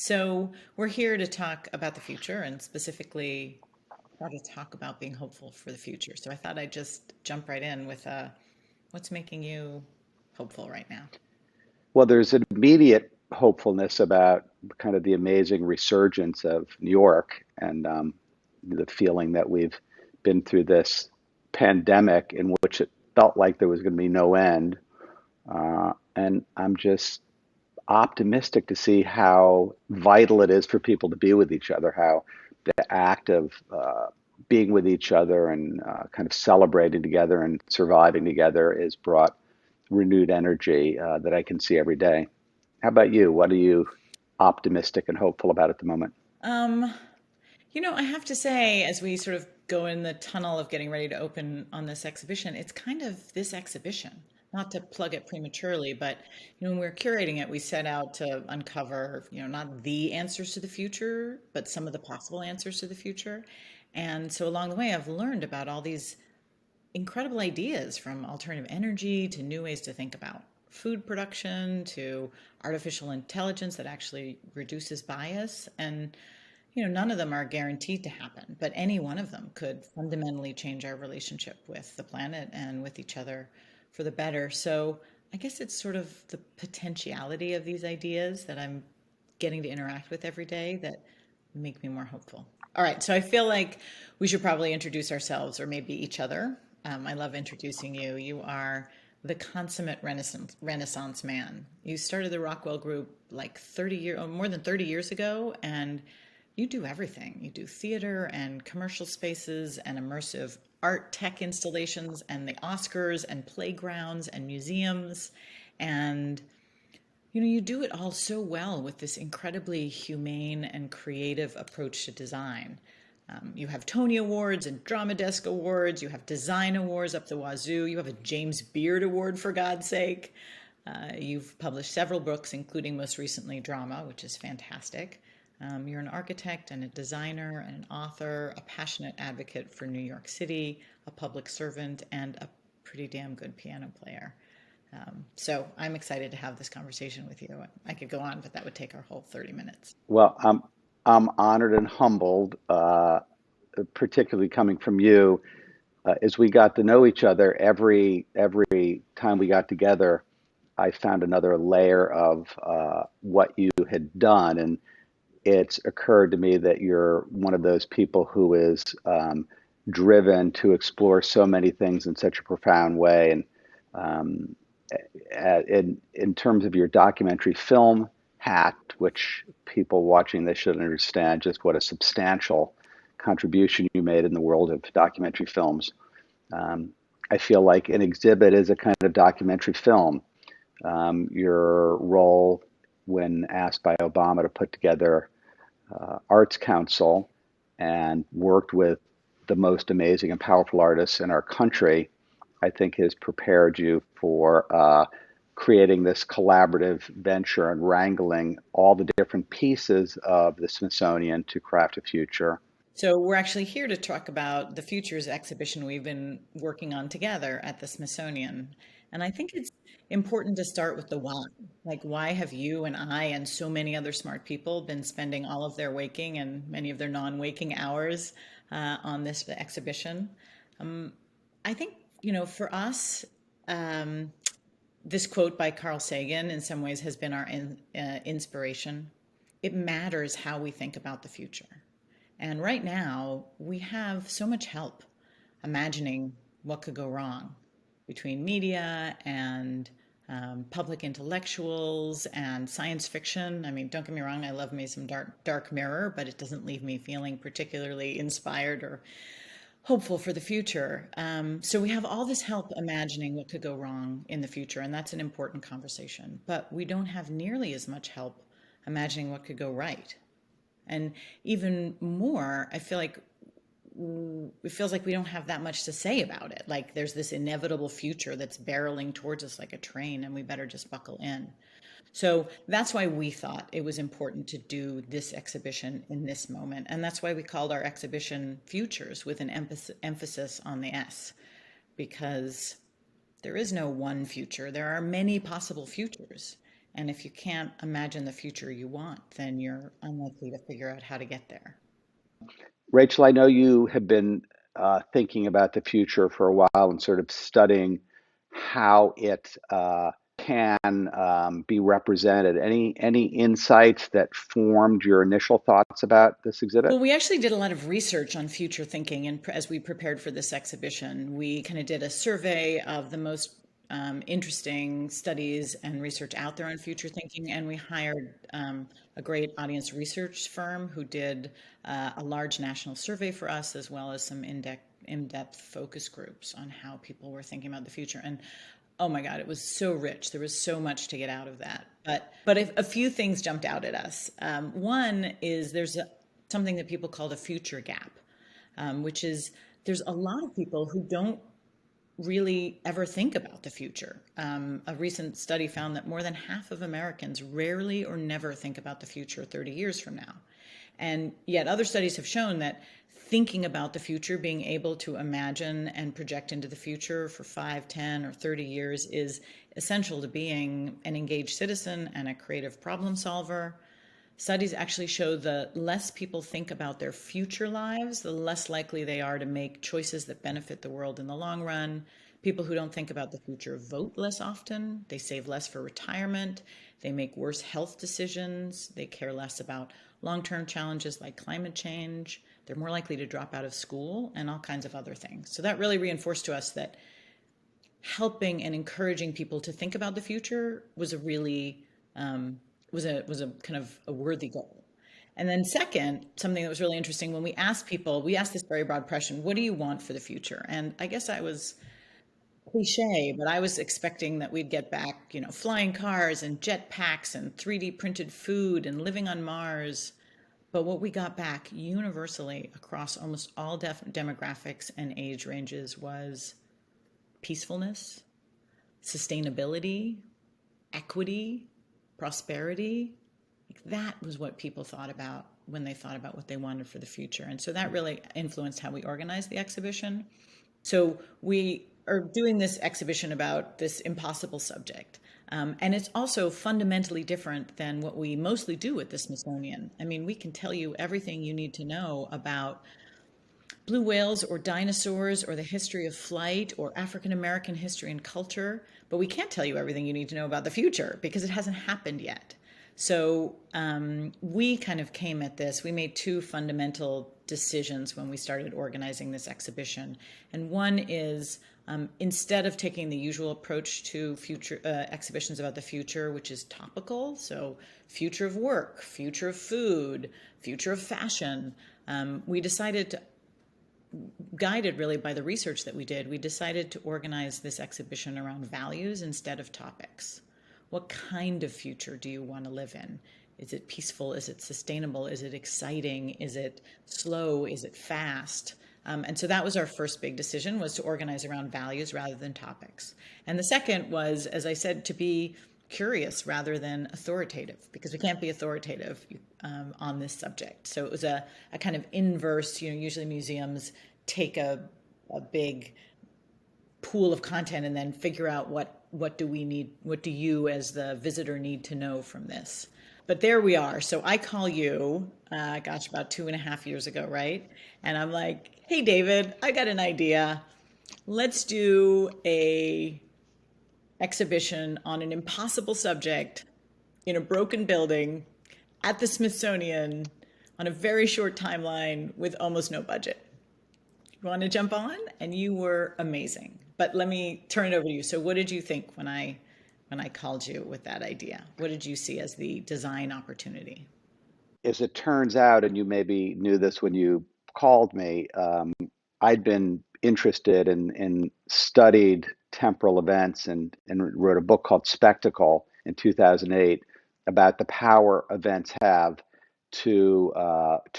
So, we're here to talk about the future and specifically how to talk about being hopeful for the future. So, I thought I'd just jump right in with what's making you hopeful right now? Well, there's an immediate hopefulness about kind of the amazing resurgence of New York and the feeling that we've been through this pandemic in which it felt like there was going to be no end. And I'm just optimistic to see how vital it is for people to be with each other, how the act of being with each other and kind of celebrating together and surviving together is brought renewed energy that I can see every day. How about you? What are you optimistic and hopeful about at the moment? Um, I have to say, as we sort of go in the tunnel of getting ready to open on this exhibition, it's kind of this exhibition. Not to plug it prematurely, but when we were curating it, we set out to uncover, not the answers to the future, but some of the possible answers to the future. And so along the way, I've learned about all these incredible ideas from alternative energy to new ways to think about food production to artificial intelligence that actually reduces bias. And, none of them are guaranteed to happen, but any one of them could fundamentally change our relationship with the planet and with each other for the better. So I guess it's sort of the potentiality of these ideas that I'm getting to interact with every day that make me more hopeful. All right, so I feel like we should probably introduce ourselves or maybe each other. I love introducing you. You are the consummate Renaissance man. You started the Rockwell Group like 30 years, or more than 30 years ago, and you do everything. You do theater and commercial spaces and immersive art tech installations and the Oscars and playgrounds and museums. And you do it all so well with this incredibly humane and creative approach to design. You have Tony Awards and Drama Desk Awards. You have design awards up the wazoo. You have a James Beard Award, for God's sake. You've published several books, including most recently Drama, which is fantastic. You're an architect and a designer and an author, a passionate advocate for New York City, a public servant, and a pretty damn good piano player. So I'm excited to have this conversation with you. I could go on, but that would take our whole 30 minutes. Well, I'm honored and humbled, particularly coming from you. As we got to know each other, every time we got together, I found another layer of what you had done, and it's occurred to me that you're one of those people who is driven to explore so many things in such a profound way. And um, in terms of your documentary film hat, which people watching this should understand just what a substantial contribution you made in the world of documentary films. Um, I feel like an exhibit is a kind of documentary film. Your role when asked by Obama to put together Arts Council and worked with the most amazing and powerful artists in our country, I think has prepared you for creating this collaborative venture and wrangling all the different pieces of the Smithsonian to craft a future. So we're actually here to talk about the Futures exhibition we've been working on together at the Smithsonian. And I think it's important to start with the why. Like, why have you and I and so many other smart people been spending all of their waking and many of their non-waking hours on this exhibition? Um, I think, for us, um, this quote by Carl Sagan in some ways has been our inspiration. It matters how we think about the future. And right now, we have so much help imagining what could go wrong between media and public intellectuals and science fiction. I mean, don't get me wrong, I love me some dark mirror, but it doesn't leave me feeling particularly inspired or hopeful for the future. So we have all this help imagining what could go wrong in the future, and that's an important conversation. But we don't have nearly as much help imagining what could go right. And even more, I feel like it feels like we don't have that much to say about it. Like there's this inevitable future that's barreling towards us like a train, and we better just buckle in. So that's why we thought it was important to do this exhibition in this moment. And that's why we called our exhibition Futures with an emphasis on the S, because there is no one future. There are many possible futures. And if you can't imagine the future you want, then you're unlikely to figure out how to get there. Rachel, I know you have been thinking about the future for a while and sort of studying how it can be represented. Any insights that formed your initial thoughts about this exhibit? Well, we actually did a lot of research on future thinking, and as we prepared for this exhibition, we kind of did a survey of the most interesting studies and research out there on future thinking, and we hired a great audience research firm who did a large national survey for us, as well as some in-depth focus groups on how people were thinking about the future. And oh my God, it was so rich. There was so much to get out of that. But a few things jumped out at us. One is something that people call the future gap, which is there's a lot of people who don't really ever think about the future. A recent study found that more than half of Americans rarely or never think about the future 30 years from now. And yet other studies have shown that thinking about the future, being able to imagine and project into the future for 5, 10, or 30 years is essential to being an engaged citizen and a creative problem solver. Studies actually show the less people think about their future lives, the less likely they are to make choices that benefit the world in the long run. People who don't think about the future vote less often, they save less for retirement, they make worse health decisions, they care less about long-term challenges like climate change, they're more likely to drop out of school, and all kinds of other things. So that really reinforced to us that helping and encouraging people to think about the future was a really was a kind of a worthy goal. And then second, something that was really interesting when we asked people, we asked this very broad question, what do you want for the future? And I guess I was cliche, but I was expecting that we'd get back, flying cars and jet packs and 3D printed food and living on Mars. But what we got back universally across almost all demographics and age ranges was peacefulness, sustainability, equity, prosperity. Like that was what people thought about when they thought about what they wanted for the future. And so that really influenced how we organized the exhibition. So we are doing this exhibition about this impossible subject. And it's also fundamentally different than what we mostly do at the Smithsonian. I mean, we can tell you everything you need to know about blue whales or dinosaurs or the history of flight or African American history and culture, but we can't tell you everything you need to know about the future because it hasn't happened yet. So we kind of came at this. We made two fundamental decisions when we started organizing this exhibition. And one is instead of taking the usual approach to future exhibitions about the future, which is topical, so future of work, future of food, future of fashion, we decided to guided really by the research that we did, we decided to organize this exhibition around values instead of topics. What kind of future do you want to live in? Is it peaceful? Is it sustainable? Is it exciting? Is it slow? Is it fast? And so that was our first big decision, was to organize around values rather than topics. And the second was, as I said, to be curious rather than authoritative, because we can't be authoritative on this subject. So it was a kind of inverse, usually museums take a big pool of content and then figure out what do we need, what do you as the visitor need to know from this. But there we are. So I call you, about 2.5 years ago, right? And I'm like, hey, David, I got an idea. Let's do a exhibition on an impossible subject in a broken building at the Smithsonian on a very short timeline with almost no budget. You want to jump on? And you were amazing. But let me turn it over to you. So what did you think when I called you with that idea? What did you see as the design opportunity? As it turns out, and you maybe knew this when you called me, I'd been interested and studied temporal events and wrote a book called Spectacle in 2008 about the power events have to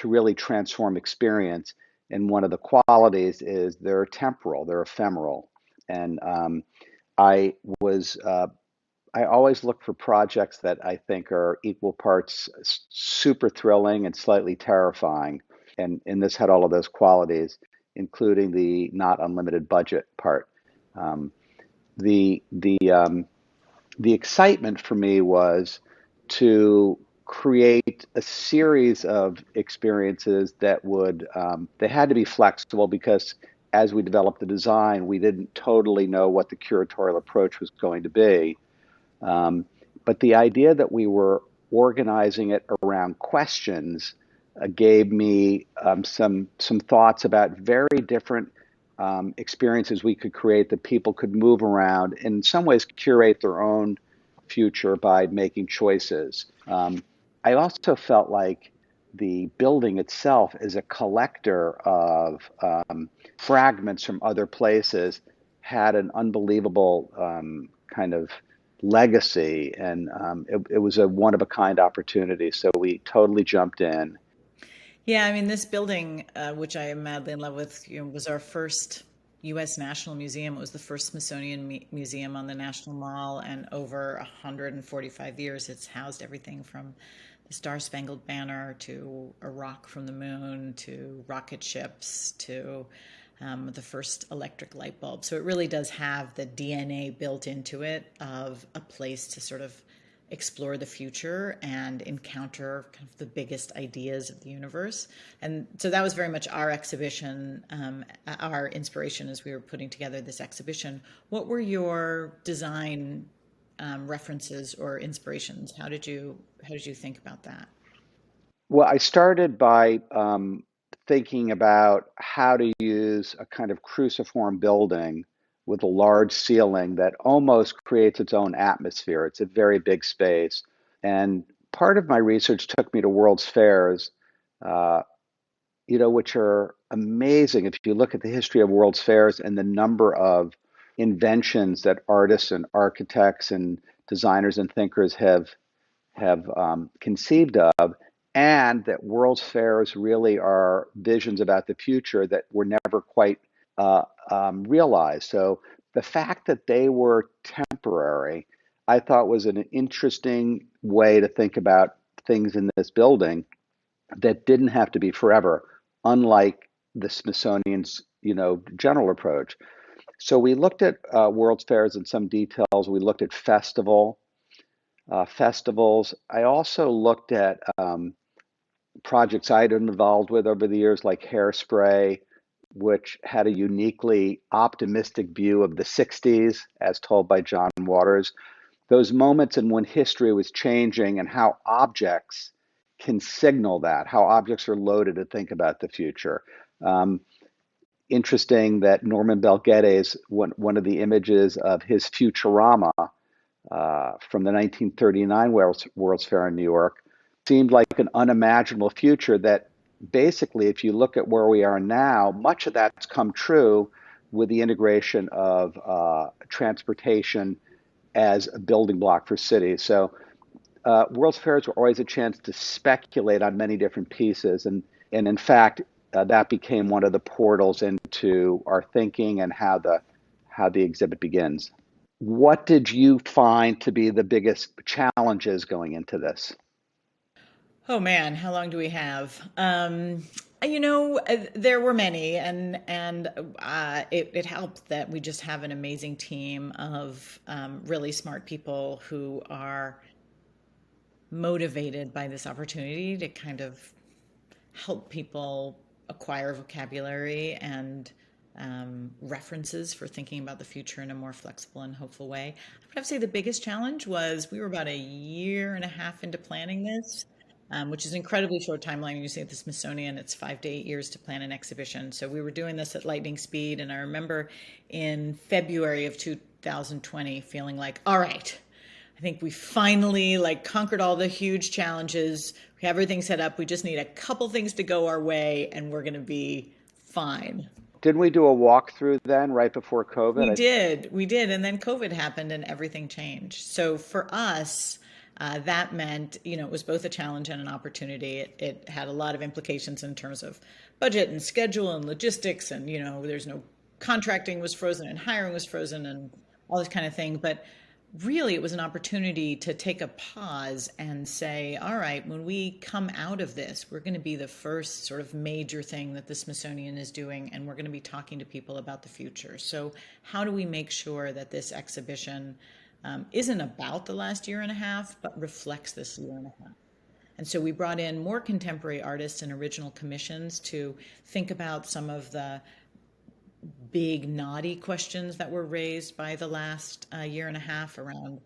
really transform experience. And one of the qualities is they're temporal, they're ephemeral. And I was I always look for projects that I think are equal parts super thrilling and slightly terrifying. And this had all of those qualities, including the not unlimited budget part. Um, the the excitement for me was to create a series of experiences that would they had to be flexible because as we developed the design, we didn't totally know what the curatorial approach was going to be. Um, but the idea that we were organizing it around questions gave me some thoughts about very different experiences we could create that people could move around and in some ways curate their own future by making choices. I also felt like the building itself is a collector of fragments from other places, had an unbelievable kind of legacy, and it was a one of a kind opportunity. So we totally jumped in. Yeah, I mean, this building, which I am madly in love with, was our first U.S. National Museum. It was the first Smithsonian museum on the National Mall, and over 145 years, it's housed everything from the Star Spangled Banner to a rock from the moon to rocket ships to the first electric light bulb. So it really does have the DNA built into it of a place to sort of explore the future and encounter kind of the biggest ideas of the universe. And so that was very much our exhibition, our inspiration as we were putting together this exhibition. What were your design references or inspirations? How did you think about that? Well, I started by thinking about how to use a kind of cruciform building with a large ceiling that almost creates its own atmosphere. It's a very big space. And part of my research took me to World's Fairs, uh, which are amazing. If you look at the history of World's Fairs and the number of inventions that artists and architects and designers and thinkers have conceived of, and that World's Fairs really are visions about the future that were never quite realized. So the fact that they were temporary, I thought was an interesting way to think about things in this building that didn't have to be forever, unlike the Smithsonian's general approach. So we looked at World's Fairs in some details. We looked at festivals. I also looked at projects I'd been involved with over the years, like Hairspray, which had a uniquely optimistic view of the 60s, as told by John Waters. Those moments in when history was changing and how objects can signal that, how objects are loaded to think about the future. Um, Interesting that Norman Bel Geddes, one of the images of his Futurama from the 1939 World's Fair in New York, seemed like an unimaginable future that basically, if you look at where we are now, much of that's come true with the integration of transportation as a building block for cities. So World's Fairs were always a chance to speculate on many different pieces, and in fact, that became one of the portals into our thinking and how the exhibit begins. What did you find to be the biggest challenges going into this? Oh man, how long do we have? There were many, and it helped that we just have an amazing team of really smart people who are motivated by this opportunity to kind of help people acquire vocabulary and references for thinking about the future in a more flexible and hopeful way. I would have to say the biggest challenge was we were about a year and a half into planning this, which is an incredibly short timeline. You see at the Smithsonian, it's 5 to 8 years to plan an exhibition. So we were doing this at lightning speed. And I remember in February of 2020 feeling like, all right, I think we finally like conquered all the huge challenges. We have everything set up. We just need a couple things to go our way and we're going to be fine. Didn't we do a walkthrough then, right before COVID? We did. And then COVID happened and everything changed. So for us, that meant, it was both a challenge and an opportunity. It had a lot of implications in terms of budget and schedule and logistics. And, there's no contracting was frozen and hiring was frozen and all this kind of thing. But really it was an opportunity to take a pause and say, all right, when we come out of this, we're going to be the first sort of major thing that the Smithsonian is doing, and we're going to be talking to people about the future. So how do we make sure that this exhibition isn't about the last year and a half, but reflects this year and a half. And so we brought in more contemporary artists and original commissions to think about some of the big, knotty questions that were raised by the last year and a half around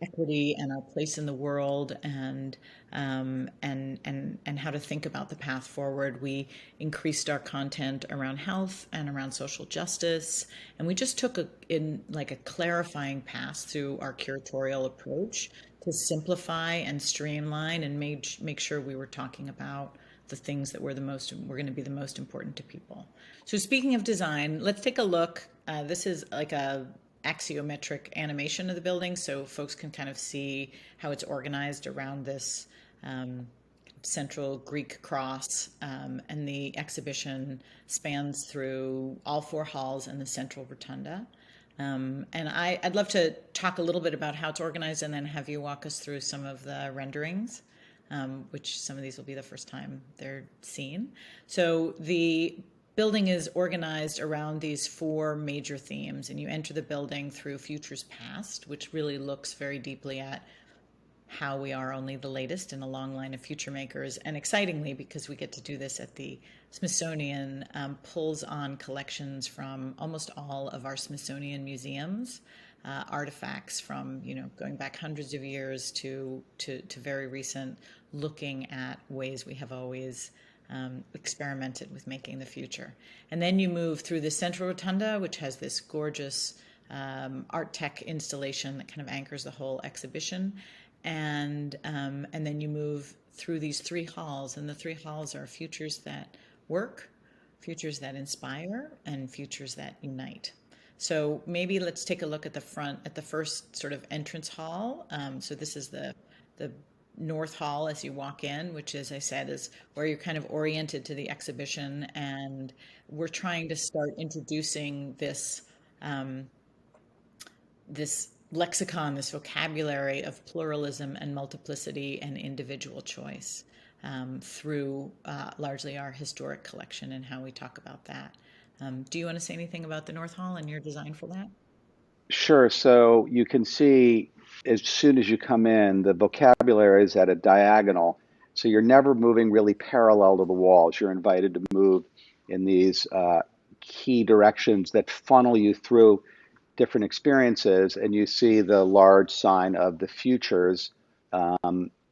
equity and our place in the world, and how to think about the path forward. We increased our content around health and around social justice, and we just took in like a clarifying path through our curatorial approach to simplify and streamline and make sure we were talking about the things that were going to be the most important to people. So speaking of design, let's take a look. This is like a axiometric animation of the building, so folks can kind of see how it's organized around this central Greek cross, and the exhibition spans through all four halls and the central rotunda. And I'd love to talk a little bit about how it's organized and then have you walk us through some of the renderings, which some of these will be the first time they're seen. So the building is organized around these four major themes, and you enter the building through Futures Past, which really looks very deeply at how we are only the latest in a long line of future makers. And excitingly, because we get to do this at the Smithsonian, pulls on collections from almost all of our Smithsonian museums, artifacts from, going back hundreds of years to very recent, looking at ways we have always experimented with making the future. And then you move through the central rotunda, which has this gorgeous art tech installation that kind of anchors the whole exhibition. And then you move through these three halls, and the three halls are futures that work, futures that inspire, and futures that unite. So maybe let's take a look at the first sort of entrance hall. So this is the North Hall as you walk in, which, as I said, is where you're kind of oriented to the exhibition, and we're trying to start introducing this lexicon, this vocabulary of pluralism and multiplicity and individual choice, through largely our historic collection and how we talk about that. Do you want to say anything about the North Hall and your design for that? Sure. So you can see as soon as you come in, the vocabulary is at a diagonal. So you're never moving really parallel to the walls. You're invited to move in these key directions that funnel you through different experiences. And you see the large sign of the futures,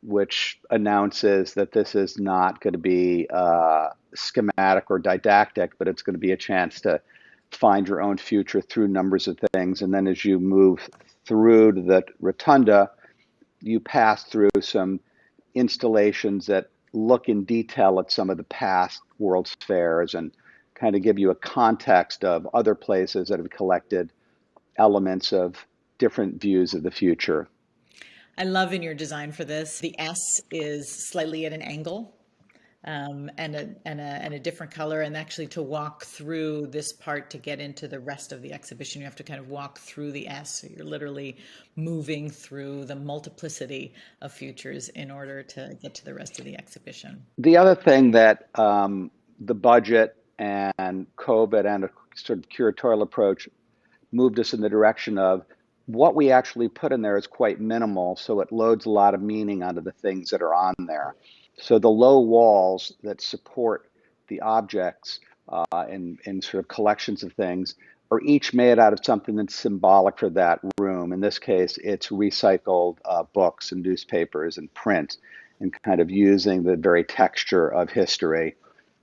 which announces that this is not going to be schematic or didactic, but it's going to be a chance to find your own future through numbers of things. And then as you move through to the rotunda, you pass through some installations that look in detail at some of the past World's Fairs and kind of give you a context of other places that have collected elements of different views of the future. I love in your design for this, the S is slightly at an angle, and a different color. And actually, to walk through this part to get into the rest of the exhibition, you have to kind of walk through the S. So you're literally moving through the multiplicity of futures in order to get to the rest of the exhibition. The other thing that the budget and COVID and a sort of curatorial approach moved us in the direction of, what we actually put in there is quite minimal, so it loads a lot of meaning onto the things that are on there. So the low walls that support the objects in sort of collections of things are each made out of something that's symbolic for that room. In this case, it's recycled books and newspapers and print, and kind of using the very texture of history.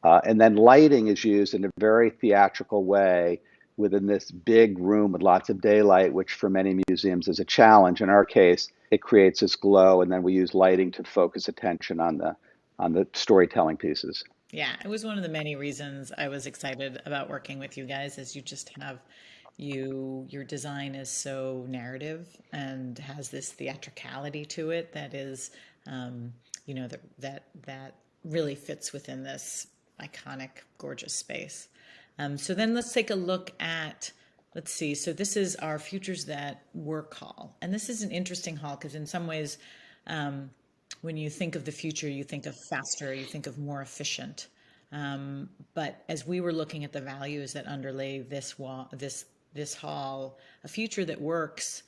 And then lighting is used in a very theatrical way within this big room with lots of daylight, which for many museums is a challenge. In our case, it creates this glow, and then we use lighting to focus attention on the storytelling pieces. Yeah, it was one of the many reasons I was excited about working with you guys, is you just have your design is so narrative and has this theatricality to it that is, that really fits within this iconic, gorgeous space. So then let's take a look at, let's see. So this is our Futures That Work hall. And this is an interesting hall because in some ways, when you think of the future, you think of faster, you think of more efficient. But as we were looking at the values that underlay this hall, a future that works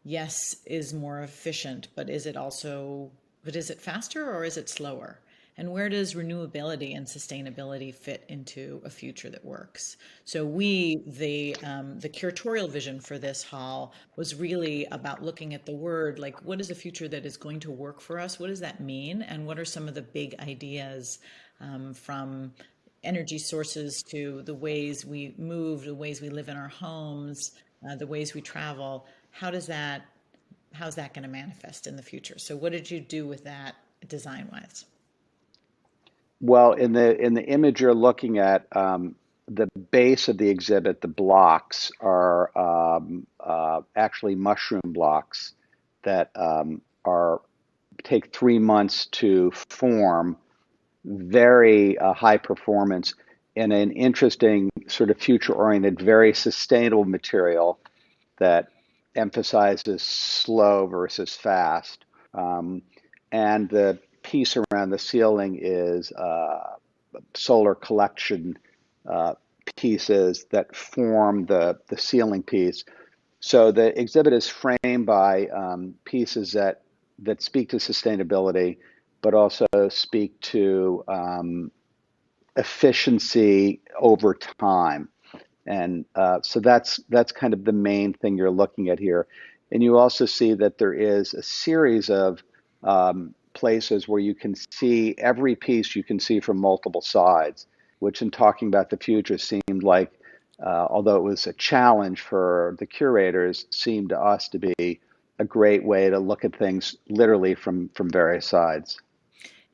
yes, is more efficient, but is it faster or is it slower? And where does renewability and sustainability fit into a future that works? So the curatorial vision for this hall was really about looking at the word, like what is a future that is going to work for us? What does that mean? And what are some of the big ideas from energy sources to the ways we move, the ways we live in our homes, the ways we travel? How's that going to manifest in the future? So what did you do with that design wise? Well, in the image you're looking at, the base of the exhibit, the blocks are actually mushroom blocks that are take 3 months to form, very high performance in an interesting sort of future-oriented, very sustainable material that emphasizes slow versus fast. Um, and the piece around the ceiling is solar collection uh, pieces that form the ceiling piece. So the exhibit is framed by pieces that speak to sustainability, but also speak to efficiency over time. And so that's kind of the main thing you're looking at here. And you also see that there is a series of places where you can see every piece you can see from multiple sides, which in talking about the future seemed like, although it was a challenge for the curators, seemed to us to be a great way to look at things literally from various sides.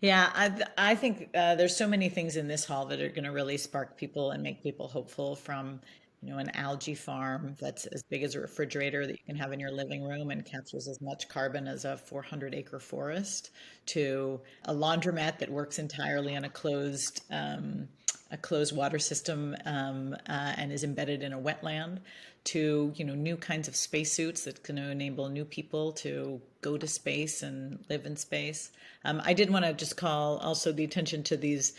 Yeah, I think there's so many things in this hall that are going to really spark people and make people hopeful from, an algae farm that's as big as a refrigerator that you can have in your living room and captures as much carbon as a 400-acre forest, to a laundromat that works entirely on a closed water system and is embedded in a wetland, to new kinds of spacesuits that can enable new people to go to space and live in space. I did want to just call also the attention to these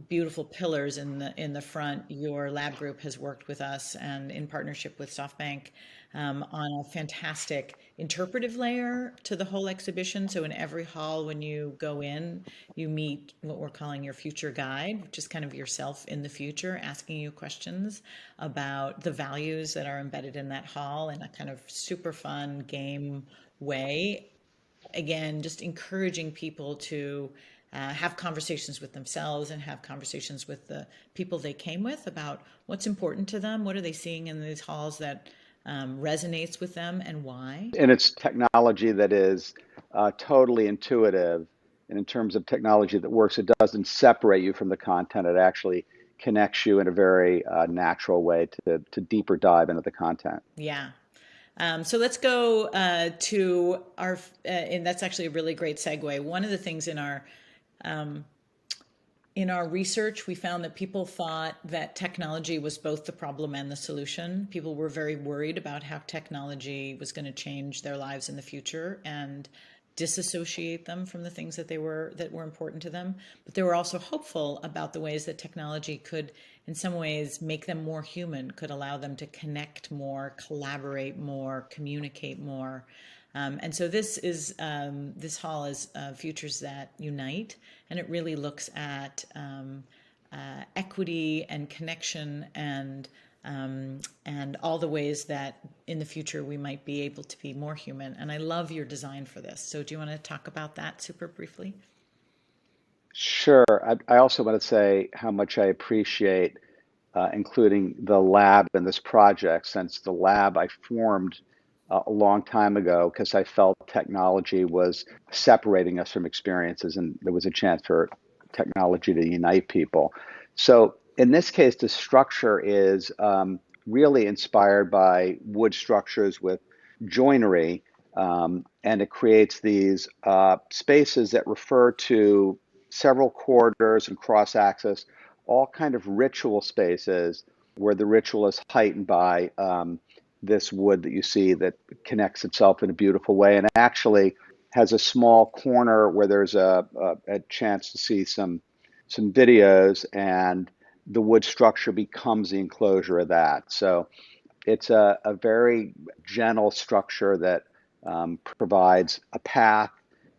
beautiful pillars in the front. Your lab group has worked with us and in partnership with SoftBank on a fantastic interpretive layer to the whole exhibition. So in every hall, when you go in, you meet what we're calling your future guide, which is kind of yourself in the future, asking you questions about the values that are embedded in that hall in a kind of super fun game way. Again, just encouraging people to have conversations with themselves and have conversations with the people they came with about what's important to them, what are they seeing in these halls that resonates with them, and why. And it's technology that is totally intuitive. And in terms of technology that works, it doesn't separate you from the content. It actually connects you in a very natural way to deeper dive into the content. Yeah. So let's go to and that's actually a really great segue. One of the things in our research, we found that people thought that technology was both the problem and the solution. People were very worried about how technology was going to change their lives in the future and disassociate them from the things that were important to them. But they were also hopeful about the ways that technology could, in some ways, make them more human, could allow them to connect more, collaborate more, communicate more. And so this hall is Futures That Unite, and it really looks at equity and connection and all the ways that in the future we might be able to be more human. And I love your design for this. So do you want to talk about that super briefly? Sure. I also want to say how much I appreciate including the lab in this project, since the lab I formed a long time ago because I felt technology was separating us from experiences and there was a chance for technology to unite people. So in this case, the structure is really inspired by wood structures with joinery, and it creates these spaces that refer to several corridors and cross access, all kind of ritual spaces where the ritual is heightened by this wood that you see that connects itself in a beautiful way and actually has a small corner where there's a chance to see some videos, and the wood structure becomes the enclosure of that. So it's a very gentle structure that provides a path,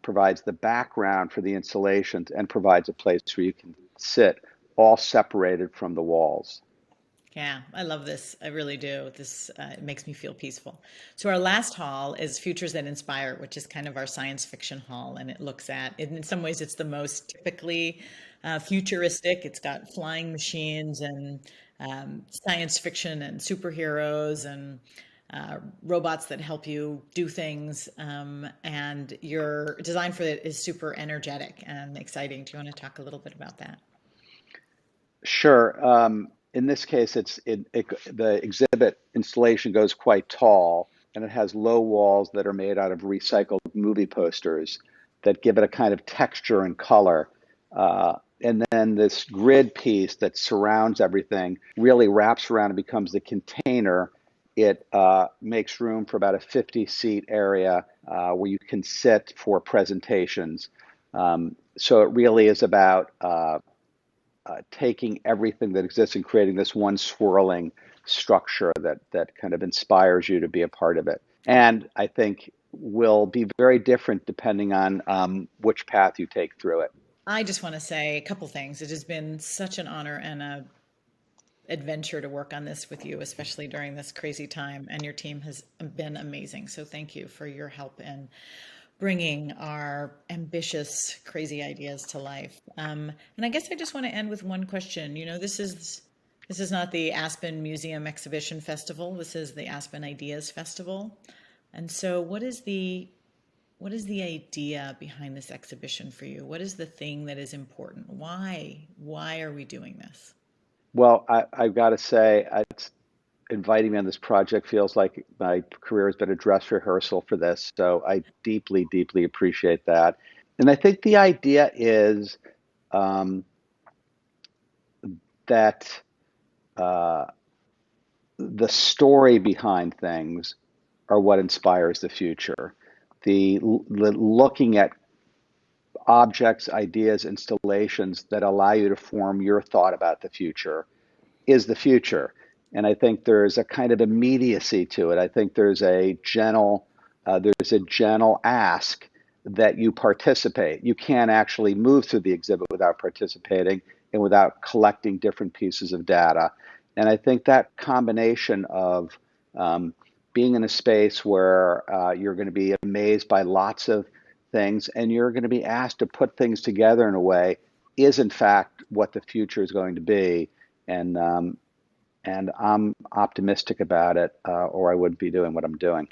provides the background for the installations, and provides a place where you can sit, all separated from the walls. Yeah, I love this. I really do. This it makes me feel peaceful. So our last hall is Futures That Inspire, which is kind of our science fiction hall, and it looks at, in some ways, it's the most typically futuristic. It's got flying machines and science fiction and superheroes and robots that help you do things. And your design for it is super energetic and exciting. Do you want to talk a little bit about that? Sure. In this case, the exhibit installation goes quite tall, and it has low walls that are made out of recycled movie posters that give it a kind of texture and color. And then this grid piece that surrounds everything really wraps around and becomes the container. It makes room for about a 50-seat area where you can sit for presentations. So it really is about taking everything that exists and creating this one swirling structure that kind of inspires you to be a part of it. And I think will be very different depending on which path you take through it. I just want to say a couple things. It has been such an honor and a adventure to work on this with you, especially during this crazy time. And your team has been amazing. So thank you for your help in bringing our ambitious, crazy ideas to life. And I guess I just want to end with one question. This is not the Aspen Museum Exhibition Festival. This is the Aspen Ideas Festival. And so, what is the idea behind this exhibition for you? What is the thing that is important? Why are we doing this? Well, I've got to say, inviting me on this project feels like my career has been a dress rehearsal for this. So I deeply, deeply appreciate that. And I think the idea is um, that uh, the story behind things are what inspires the future. The looking at objects, ideas, installations that allow you to form your thought about the future is the future. And I think there's a kind of immediacy to it. I think there's a gentle ask that you participate. You can't actually move through the exhibit without participating and without collecting different pieces of data. And I think that combination of um, being in a space where you're going to be amazed by lots of things and you're going to be asked to put things together in a way is in fact what the future is going to be. And and I'm optimistic about it, or I wouldn't be doing what I'm doing.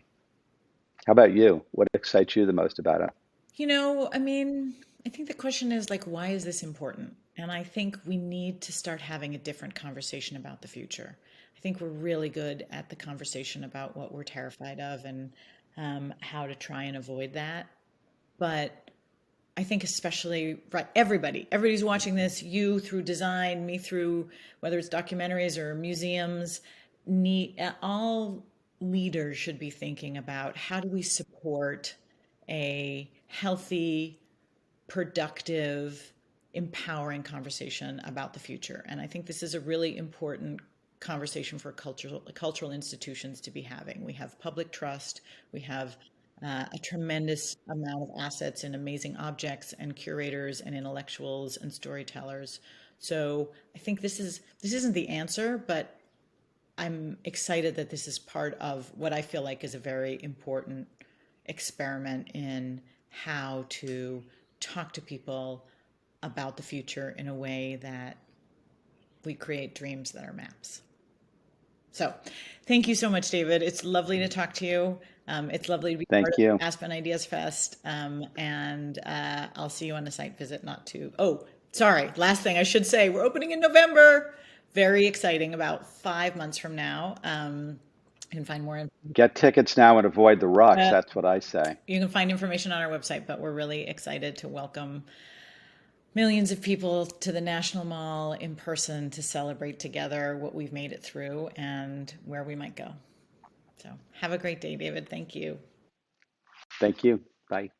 How about you? What excites you the most about it? I mean, I think the question is like, why is this important? And I think we need to start having a different conversation about the future. I think we're really good at the conversation about what we're terrified of and how to try and avoid that. But I think especially right, everybody's watching this, you through design, me through whether it's documentaries or museums, all leaders should be thinking about how do we support a healthy, productive, empowering conversation about the future. And I think this is a really important conversation for cultural institutions to be having. We have public trust, we have a tremendous amount of assets in amazing objects and curators and intellectuals and storytellers. So I think this isn't the answer, but I'm excited that this is part of what I feel like is a very important experiment in how to talk to people about the future in a way that we create dreams that are maps. So, thank you so much, David. It's lovely to talk to you. It's lovely to be part Thank of you. Aspen Ideas Fest. And I'll see you on a site visit, not to. Oh, sorry. Last thing I should say, we're opening in November. Very exciting, about 5 months from now. You can find more. Get tickets now and avoid the rush. That's what I say. You can find information on our website, but we're really excited to welcome millions of people to the National Mall in person to celebrate together what we've made it through and where we might go. So have a great day, David. Thank you. Thank you. Bye.